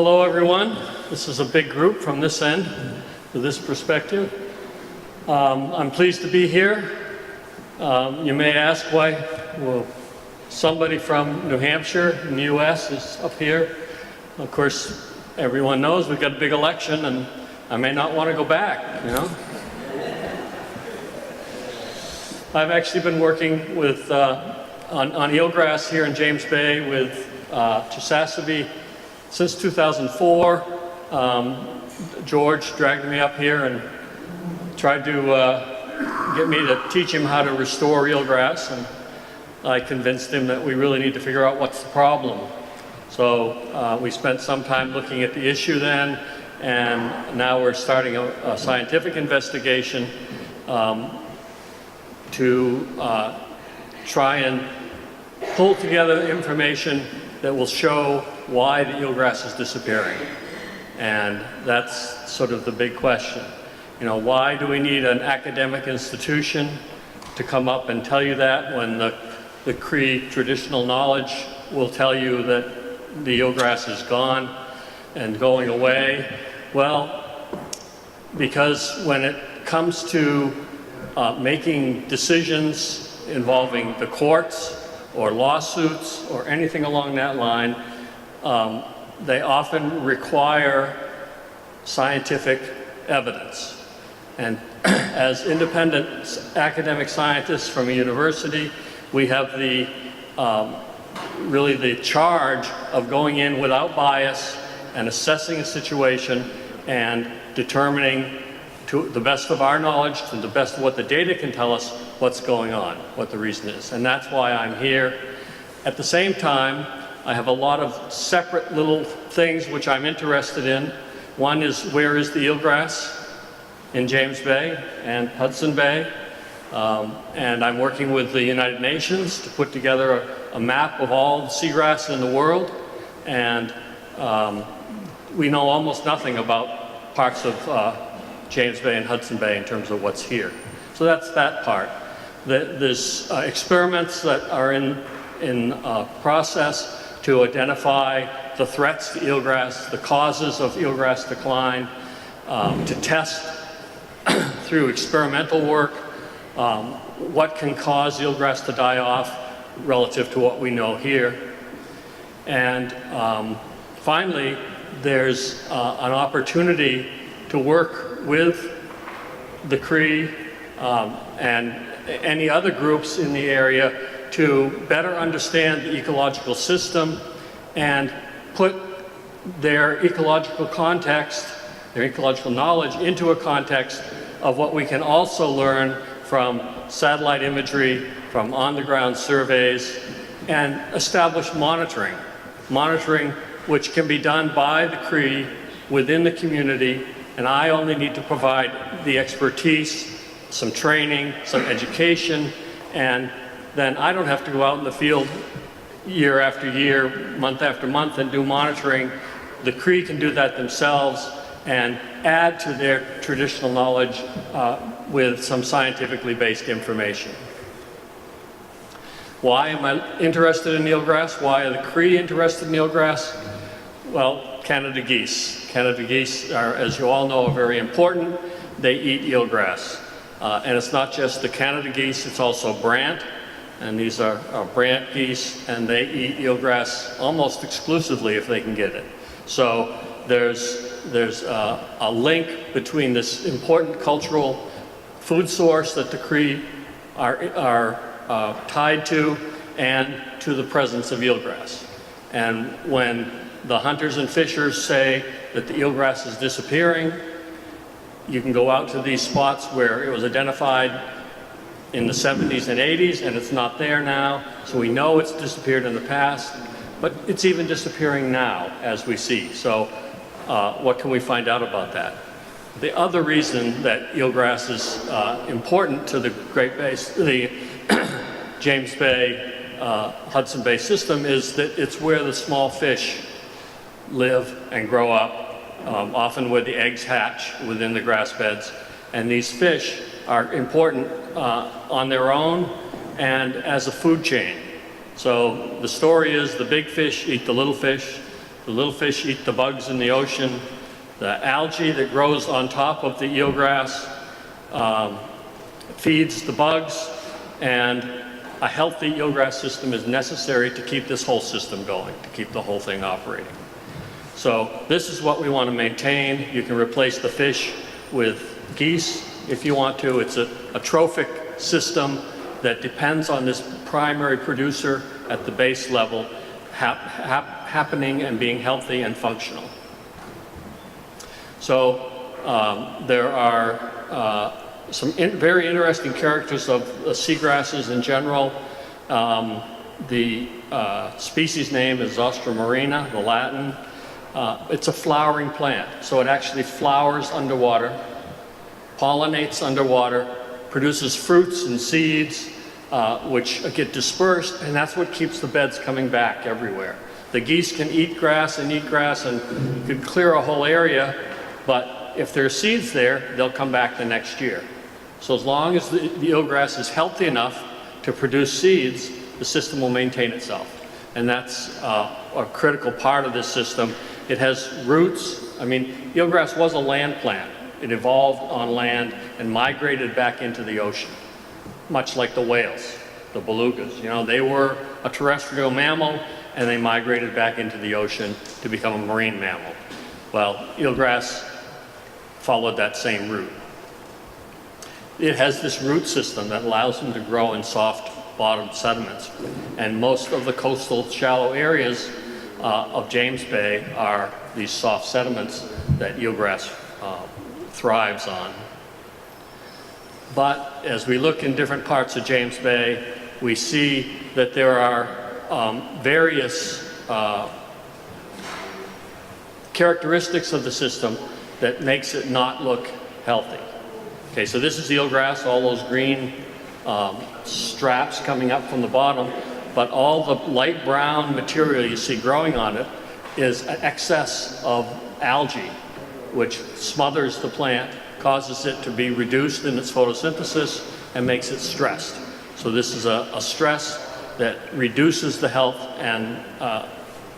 Hello everyone. This is a big group from this end to this perspective. I'm pleased to be here. You may ask why somebody from New Hampshire in the US is up here. Of course, everyone knows we've got a big election and I may not want to go back, you know. I've actually been working with on eelgrass here in James Bay with Chesapeake since 2004. George dragged me up here and tried to get me to teach him how to restore eelgrass, and I convinced him that we really need to figure out what's the problem. So we spent some time looking at the issue then, and now we're starting a scientific investigation to try and pull together information that will show why the eelgrass is disappearing. And that's sort of the big question. You know, why do we need an academic institution to come up and tell you that when the Cree traditional knowledge will tell you that the eelgrass is gone and going away? Well, because when it comes to making decisions involving the courts or lawsuits or anything along that line, they often require scientific evidence. And as independent academic scientists from a university, we have the really the charge of going in without bias and assessing a situation and determining, to the best of our knowledge, to the best of what the data can tell us, what's going on, what the reason is. And that's why I'm here. At the same time, I have a lot of separate little things which I'm interested in. One is, where is the eelgrass in James Bay and Hudson Bay? And I'm working with the United Nations to put together a map of all the seagrass in the world. And we know almost nothing about parts of James Bay and Hudson Bay in terms of what's here. So that's that part. There's experiments that are in process to identify the threats to eelgrass, the causes of eelgrass decline, to test through experimental work what can cause eelgrass to die off relative to what we know here. And finally, there's an opportunity to work with the Cree and any other groups in the area to better understand the ecological system and put their ecological context, their ecological knowledge into a context of what we can also learn from satellite imagery, from on-the-ground surveys, and establish monitoring. Monitoring which can be done by the Cree within the community, and I only need to provide the expertise, some training, some education, and then I don't have to go out in the field year after year, month after month and do monitoring. The Cree can do that themselves and add to their traditional knowledge with some scientifically based information. Why am I interested in eelgrass? Why are the Cree interested in eelgrass? Well, Canada geese. Canada geese are, as you all know, very important. They eat eelgrass. And it's not just the Canada geese, it's also brant. And these are brant geese, and they eat eelgrass almost exclusively if they can get it. So there's a link between this important cultural food source that the Cree are tied to and to the presence of eelgrass. And when the hunters and fishers say that the eelgrass is disappearing, you can go out to these spots where it was identified in the 70s and 80s, and it's not there now. So we know it's disappeared in the past, but it's even disappearing now, as we see. So what can we find out about that? The other reason that eelgrass is important to the Great Bay, the James Bay, Hudson Bay system, is that it's where the small fish live and grow up, often where the eggs hatch within the grass beds. And these fish are important on their own and as a food chain. So the story is the big fish eat the little fish The little fish eat the bugs in the ocean. The algae that grows on top of the eelgrass feeds the bugs, and a healthy eelgrass system is necessary to keep this whole system going, to keep the whole thing operating. So this is what we want to maintain. You can replace the fish with geese if you want to. It's a trophic system that depends on this primary producer at the base level happening and being healthy and functional. So there are some very interesting characters of seagrasses in general. The species name is Zostra marina, the Latin. It's a flowering plant, so it actually flowers underwater, pollinates underwater, produces fruits and seeds, which get dispersed, and that's what keeps the beds coming back everywhere. The geese can eat grass and you could clear a whole area, but if there are seeds there, they'll come back the next year. So as long as the eelgrass is healthy enough to produce seeds, the system will maintain itself. And that's a critical part of this system. It has roots. I mean, eelgrass was a land plant. It evolved on land and migrated back into the ocean, much like the whales, the belugas. You know, they were a terrestrial mammal and they migrated back into the ocean to become a marine mammal. Well, eelgrass followed that same route. It has this root system that allows them to grow in soft bottom sediments. And most of the coastal shallow areas of James Bay are these soft sediments that eelgrass thrives on. But as we look in different parts of James Bay, we see that there are various characteristics of the system that makes it not look healthy. Okay, so this is eelgrass, all those green straps coming up from the bottom, but all the light brown material you see growing on it is an excess of algae, which smothers the plant, causes it to be reduced in its photosynthesis, and makes it stressed. So this is a stress that reduces the health and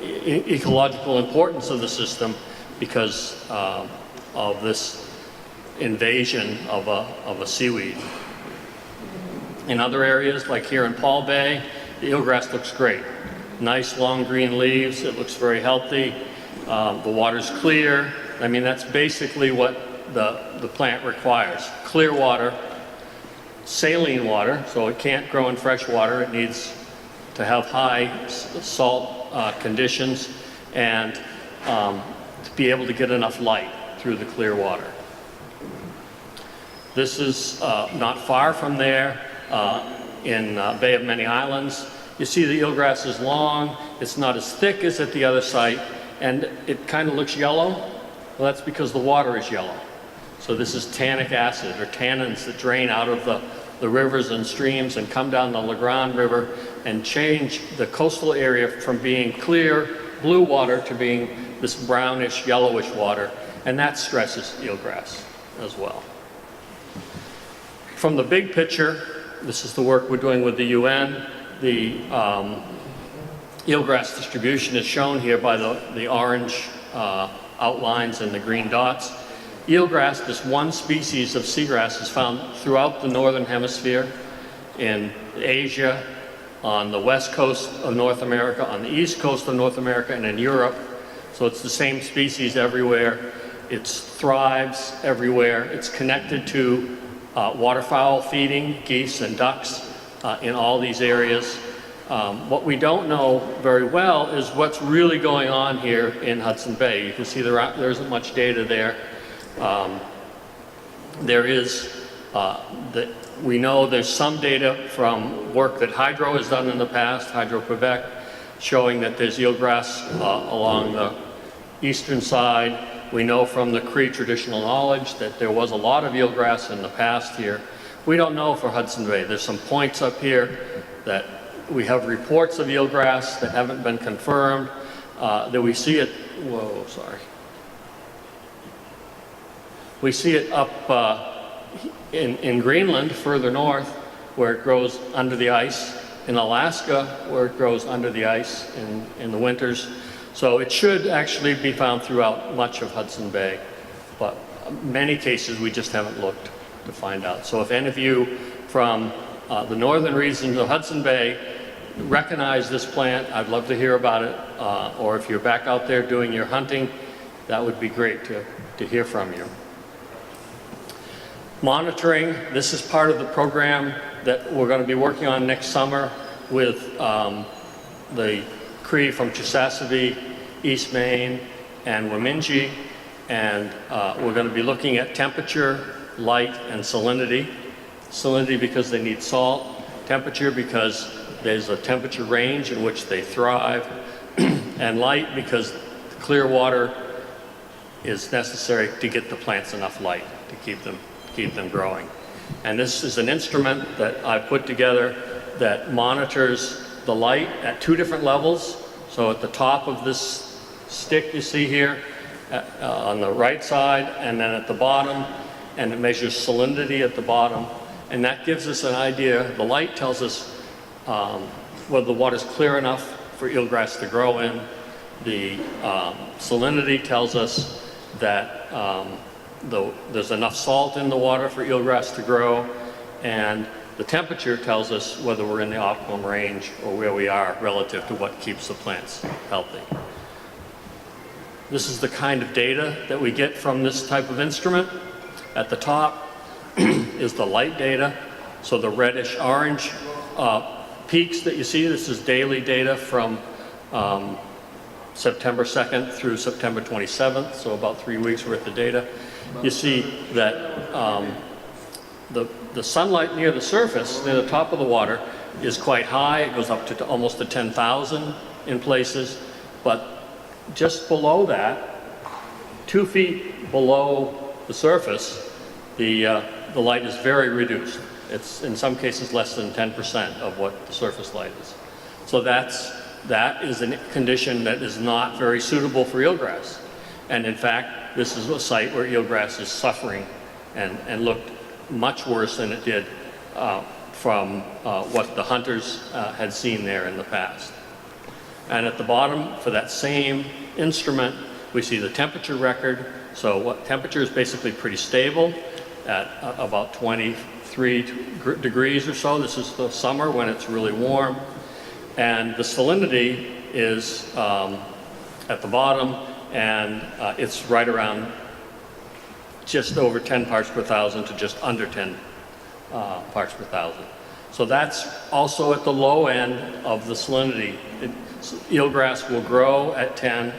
ecological importance of the system because of this invasion of a seaweed. In other areas, like here in Paul Bay, the eelgrass looks great. Nice long green leaves, it looks very healthy. The water's clear. I mean, that's basically what the plant requires. Clear water, saline water, so it can't grow in fresh water. It needs to have high salt conditions and to be able to get enough light through the clear water. This is not far from there in Bay of Many Islands. You see the eelgrass is long, it's not as thick as at the other site, and it kind of looks yellow. Well, that's because the water is yellow. So this is tannic acid, or tannins that drain out of the rivers and streams and come down the La Grande River and change the coastal area from being clear blue water to being this brownish, yellowish water, and that stresses eelgrass as well. From the big picture, this is the work we're doing with the UN. The eelgrass distribution is shown here by the orange outlines and the green dots. Eelgrass, this one species of seagrass, is found throughout the northern hemisphere, in Asia, on the west coast of North America, on the east coast of North America, and in Europe. So it's the same species everywhere. It thrives everywhere. It's connected to waterfowl feeding, geese and ducks in all these areas. What we don't know very well is what's really going on here in Hudson Bay. You can see there isn't much data there. We know there's some data from work that Hydro has done in the past, Hydro-Quebec, showing that there's eelgrass along the eastern side. We know from the Cree traditional knowledge that there was a lot of eelgrass in the past here. We don't know for Hudson Bay. There's some points up here that we have reports of eelgrass that haven't been confirmed, that we see it, we see it up in Greenland, further north, where it grows under the ice, in Alaska, where it grows under the ice in the winters. So it should actually be found throughout much of Hudson Bay, but many cases we just haven't looked to find out. So if any of you from the northern regions of Hudson Bay recognize this plant, I'd love to hear about it. Or if you're back out there doing your hunting, that would be great to hear from you. Monitoring, this is part of the program that we're going to be working on next summer with the Cree from Chisasibi, East Maine, and Wamingi. And we're going to be looking at temperature, light, and salinity. Salinity because they need salt, temperature because there's a temperature range in which they thrive, and light because clear water is necessary to get the plants enough light to keep them growing. And this is an instrument that I put together that monitors the light at 2 different levels. So at the top of this stick you see here, on the right side, and then at the bottom, and it measures salinity at the bottom. And that gives us an idea. The light tells us whether the water's clear enough for eelgrass to grow in. The salinity tells us that there's enough salt in the water for eelgrass to grow, and the temperature tells us whether we're in the optimum range or where we are relative to what keeps the plants healthy. This is the kind of data that we get from this type of instrument. At the top is the light data, so the reddish-orange peaks that you see, this is daily data from September 2nd through September 27th, so about 3 weeks worth of data. You see that the sunlight near the surface, near the top of the water, is quite high. It goes up to almost to 10,000 in places, but just below that, 2 feet below the surface, the light is very reduced. It's in some cases less than 10% of what the surface light is. So that is a condition that is not very suitable for eelgrass. And in fact, this is a site where eelgrass is suffering and looked much worse than it did from what the hunters had seen there in the past. And at the bottom, for that same instrument, we see the temperature record. So what temperature is basically pretty stable at about 23 degrees or so. This is the summer when it's really warm. And the salinity is at the bottom, and it's right around just over 10 parts per thousand to just under 10 parts per thousand. So that's also at the low end of the salinity. Eelgrass will grow at 10,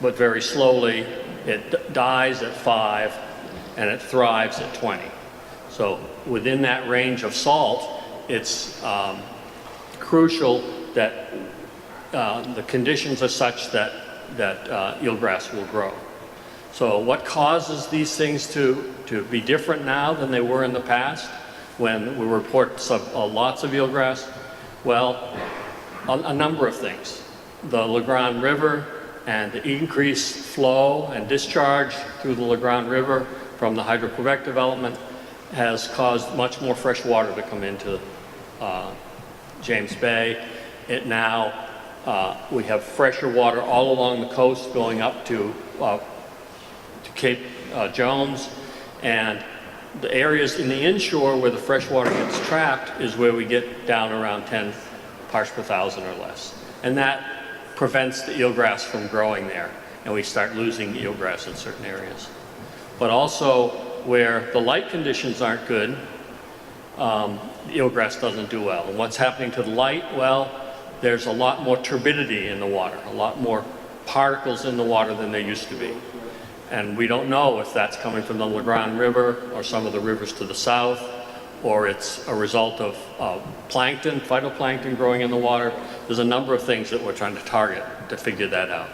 but very slowly. It dies at 5, and it thrives at 20. So within that range of salt, it's crucial that the conditions are such that eelgrass will grow. So what causes these things to be different now than they were in the past when we report lots of eelgrass? Well, a number of things. The LeGrand River and the increased flow and discharge through the LeGrand River from the Hydro-Quebec development has caused much more fresh water to come into James Bay. We have fresher water all along the coast going up to Cape Jones, and the areas in the inshore where the fresh water gets trapped is where we get down around 10 parts per thousand or less. And that prevents the eelgrass from growing there, and we start losing eelgrass in certain areas. But also where the light conditions aren't good, the eelgrass doesn't do well. And what's happening to the light? Well, there's a lot more turbidity in the water, a lot more particles in the water than there used to be. And we don't know if that's coming from the LeGrand River or some of the rivers to the south, or it's a result of plankton, phytoplankton growing in the water. There's a number of things that we're trying to target to figure that out.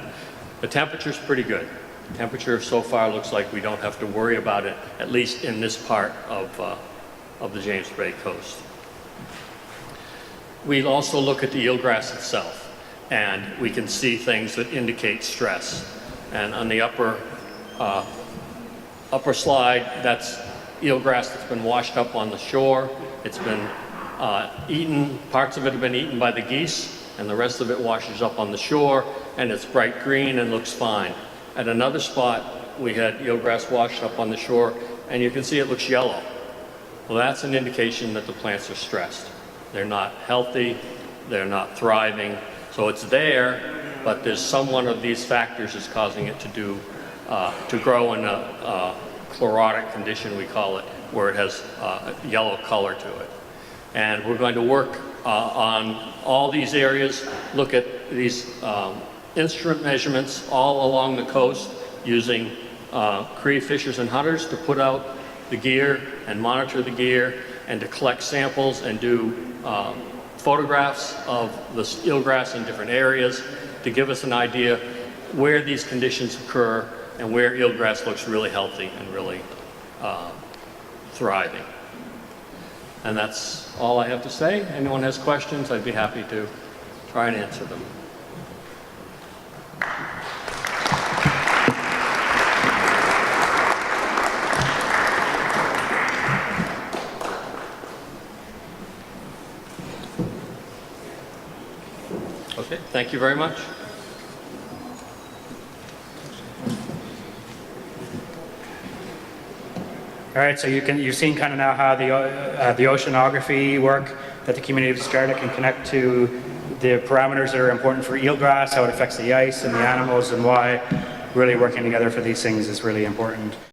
The temperature's pretty good. The temperature so far looks like we don't have to worry about it, at least in this part of the James Bay coast. We also look at the eelgrass itself, and we can see things that indicate stress. And on the upper slide, that's eelgrass that's been washed up on the shore. It's been eaten, parts of it have been eaten by the geese, and the rest of it washes up on the shore, and it's bright green and looks fine. At another spot, we had eelgrass washed up on the shore, and you can see it looks yellow. Well, that's an indication that the plants are stressed. They're not healthy, they're not thriving. So it's there, but there's some one of these factors is causing it to grow in a chlorotic condition, we call it, where it has a yellow color to it. And we're going to work on all these areas, look at these instrument measurements all along the coast using Cree fishers and hunters to put out the gear and monitor the gear and to collect samples and do photographs of the eelgrass in different areas to give us an idea where these conditions occur and where eelgrass looks really healthy and really thriving. And that's all I have to say. Anyone has questions, I'd be happy to try and answer them. Okay, thank you very much. All right, so you've seen kind of now how the oceanography work that the community of Scarlet can connect to the parameters that are important for eelgrass, how it affects the ice and the animals, and why really working together for these things is really important.